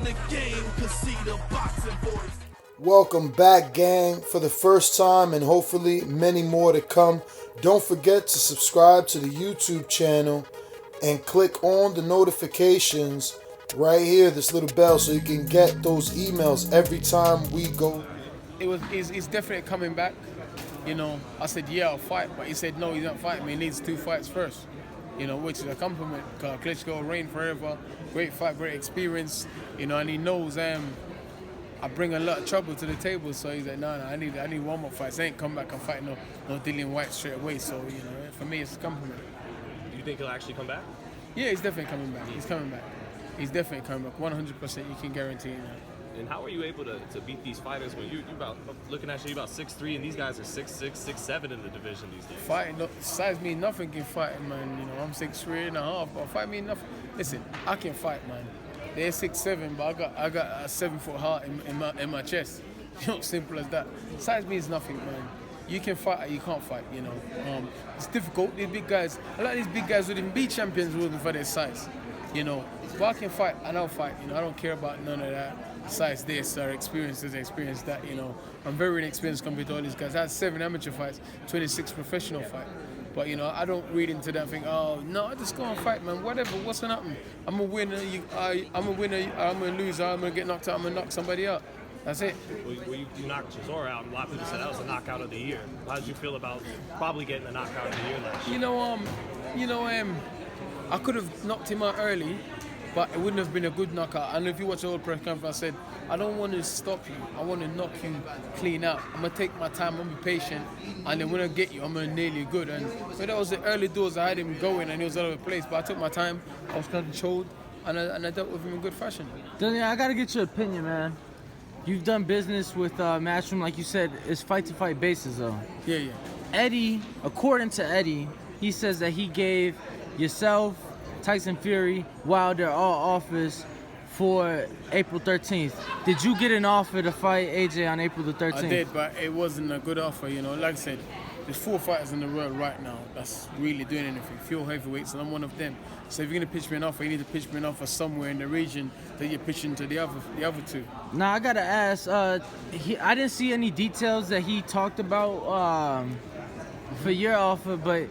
the game can see the boxing voice. Welcome back, gang, for the first time and hopefully many more to come. Don't forget to subscribe to the YouTube channel and click on the notifications right here, this little bell, so you can get those emails every time we go. He's definitely coming back. You know, I said, yeah, I'll fight, but he said, no, he's not fighting me. He needs 2 fights first, you know, which is a compliment. Klitschko reign forever, great fight, great experience, you know, and he knows I bring a lot of trouble to the table, so he's like, no, I need one more fight. So I ain't come back and fight no Dillian Whyte straight away, so, you know, for me, it's a compliment. Do you think he'll actually come back? Yeah, he's definitely coming back. He's coming back. He's definitely coming back. 100%, you can guarantee it now. And how are you able to beat these fighters when you about looking at you about 6'3", and these guys are 6'6", 6'7" in the division these days? Fighting, size means nothing in fighting, man. You know, I'm 6'3.5", but fight means nothing. Listen, I can fight, man. They're 6'7", but I got a 7-foot heart in my chest. You know, simple as that. Size means nothing, man. You can fight or you can't fight, you know. It's difficult. These big guys, a lot of these big guys wouldn't be champions wasn't for their size, you know. But I can fight and I'll fight, you know. I don't care about none of that. Size this or experience that, you know. I'm very inexperienced compared to all these guys. I had 7 amateur fights, 26 professional fights. But, you know, I don't read into that and think, oh, no, I just go and fight, man. Whatever, what's going to happen? I'm a winner, I'm a winner, I'm a loser, I'm going to get knocked out, I'm going to knock somebody out. That's it. Well, you knocked Chisora out, and a lot of people said that was a knockout of the year. How did you feel about probably getting a knockout of the year last year? I could have knocked him out early, but it wouldn't have been a good knockout. And if you watch the whole press conference, I said, I don't want to stop you. I want to knock you clean out. I'm going to take my time, I'm going to be patient, and then when I get you, I'm going to nail you good. And so that was the early doors. I had him going, and he was all over the place, but I took my time, I was controlled, and I dealt with him in good fashion. Dillian, I got to get your opinion, man. You've done business with Matchroom, like you said, it's fight-to-fight basis, though. Yeah. Eddie, according to Eddie, he says that he gave yourself, Tyson Fury, Wilder all offers for April 13th. Did you get an offer to fight AJ on April the 13th? I did, but it wasn't a good offer, you know. Like I said, there's 4 fighters in the world right now that's really doing anything. Few heavyweights, and I'm one of them. So if you're going to pitch me an offer, you need to pitch me an offer somewhere in the region that you're pitching to the other 2. Now, I got to ask, I didn't see any details that he talked about for your offer, but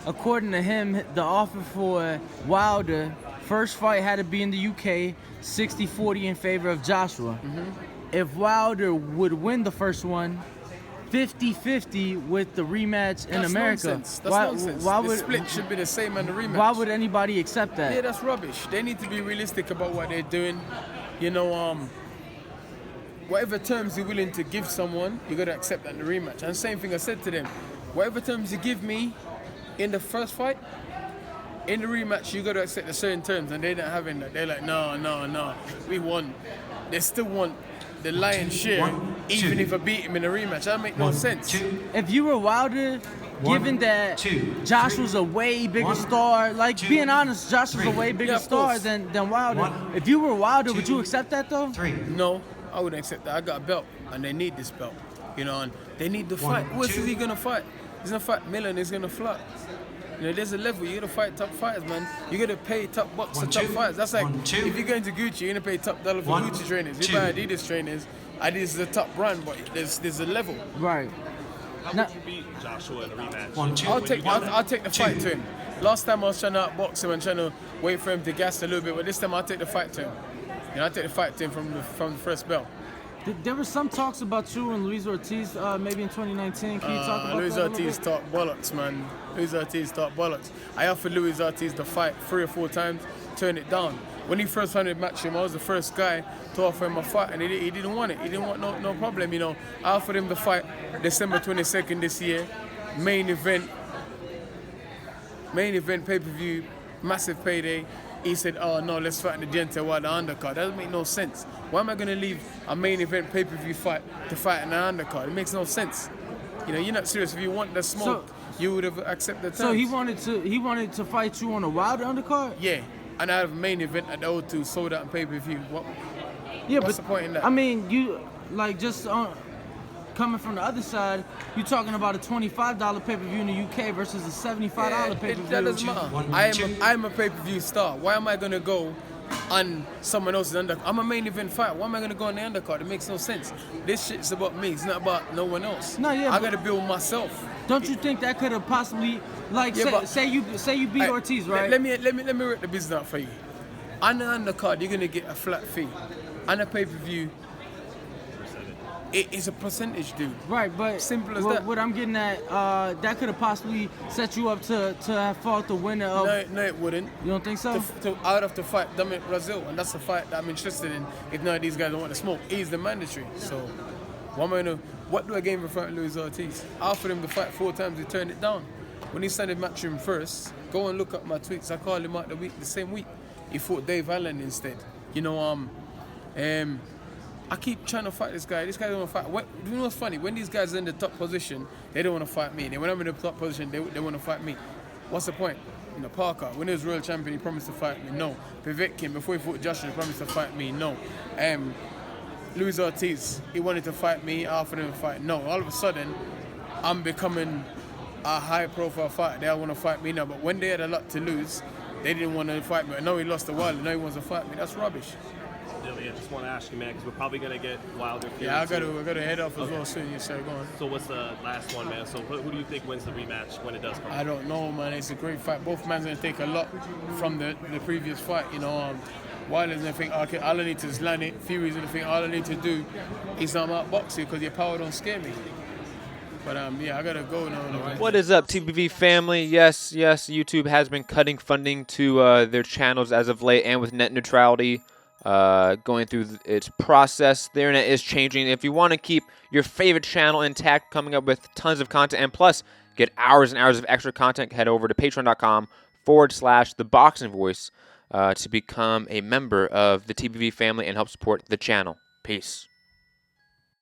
according to him, the offer for Wilder, first fight had to be in the UK, 60-40 in favor of Joshua. Mm-hmm. If Wilder would win the first one, 50-50 with the rematch in America. Nonsense. That's nonsense. The split should be the same in the rematch. Why would anybody accept that? Yeah, that's rubbish. They need to be realistic about what they're doing. You know, whatever terms you're willing to give someone, you got to accept that in the rematch. And the same thing I said to them. Whatever terms you give me in the first fight, in the rematch, you got to accept the certain terms. And they're not having that. They're like, no, we won. They still want the lion's share, even if I beat him in a rematch. That make no sense. If you were Wilder, given that Josh was a way bigger star, like being honest, Josh was a way bigger star than Wilder. If you were Wilder, would you accept that though? No, I wouldn't accept that. I got a belt, and they need this belt. You know, and they need to fight. Who else is he gonna fight? He's gonna fight Millen. He's gonna flop. You know, there's a level. You gotta fight top fighters, man. You gotta pay top bucks for top fighters. That's like if you're going to Gucci, you're gonna pay top dollar for Gucci trainers. You buy Adidas trainers. Adidas is a top brand, but there's a level. Right. How would you beat Joshua in a rematch? I'll take the fight to him. Last time I was trying to outbox him and trying to wait for him to gas a little bit, but this time I'll take the fight to him. You know, I'll take the fight to him from the first bell. There were some talks about you and Luis Ortiz maybe in 2019. Can you talk about Luis that Ortiz talk bollocks, man. Luis Ortiz talk bollocks. I offered Luis Ortiz the fight 3 or 4 times, turned it down. When he first wanted to match him, I was the first guy to offer him a fight, and he didn't want it. He didn't want no problem, you know. I offered him the fight December 22nd this year, main event, pay-per-view, massive payday. He said, oh no, let's fight in the Gente while the undercard. That doesn't make no sense. Why am I going to leave a main event pay-per-view fight to fight in the undercard? It makes no sense. You know, you're not serious. If you want the smoke, you would have accepted the terms. So he wanted to fight you on a Wilder undercard? Yeah, and I have a main event at the O2 sold out on pay-per-view. What's the point in that? I mean, you like just coming from the other side, you're talking about a $25 pay-per-view in the UK versus a $75 pay-per-view. That doesn't matter. I'm a pay-per-view star. Why am I going to go on someone else's undercard. I'm a main event fighter. Why am I going to go on the undercard? It makes no sense. This shit's about me. It's not about no one else. No, yeah, I got to build myself. Don't you think that could have possibly, like, Yeah, say you beat Ortiz, right? Let me rip the business out for you. On the undercard, you're going to get a flat fee. On a pay-per-view, it is a percentage, dude. Right, but simple as that. What I'm getting at, that could have possibly set you up to have fought the winner of. No, it wouldn't. You don't think so? I'd have to fight Dominic Brazil, and that's a fight that I'm interested in. If none of these guys don't want to smoke, he's the mandatory. So, what do I gain for fighting Luis Ortiz? I offered him to fight 4 times. He turned it down. When he signed a match him first, go and look at my tweets. I called him out the same week. He fought Dave Allen instead. You know, I keep trying to fight this guy. This guy don't want to fight. You know what's funny? When these guys are in the top position, they don't want to fight me. Then when I'm in the top position, they want to fight me. What's the point? You know, Parker, when he was world champion, he promised to fight me. No. Povetkin, before he fought Joshua, he promised to fight me. No. Luis Ortiz, he wanted to fight me. I offered him to fight. No. All of a sudden, I'm becoming a high-profile fighter. They all want to fight me now. But when they had a lot to lose, they didn't want to fight me. I know he lost a while. Now he wants to fight me. That's rubbish. Dillian, I just want to ask you, man, because we're probably going to get Wilder. Yeah, I got to head off as well soon. You say, go on. So what's the last one, man? So who do you think wins the rematch when it does come? I don't know, man. It's a great fight. Both men's going to take a lot from the previous fight. You know, Wilder's going to think, okay, all I need to is land it. Fury's going to think, all I need to do is I'm outbox you because your power don't scare me. But yeah, I got to go now. What is up, TBV family? Yes, YouTube has been cutting funding to their channels as of late, and with net neutrality going through its process, the internet is changing. If you want to keep your favorite channel intact, coming up with tons of content, and plus get hours and hours of extra content, head over to patreon.com/ThaBoxingVoice to become a member of the TBV family and help support the channel. Peace.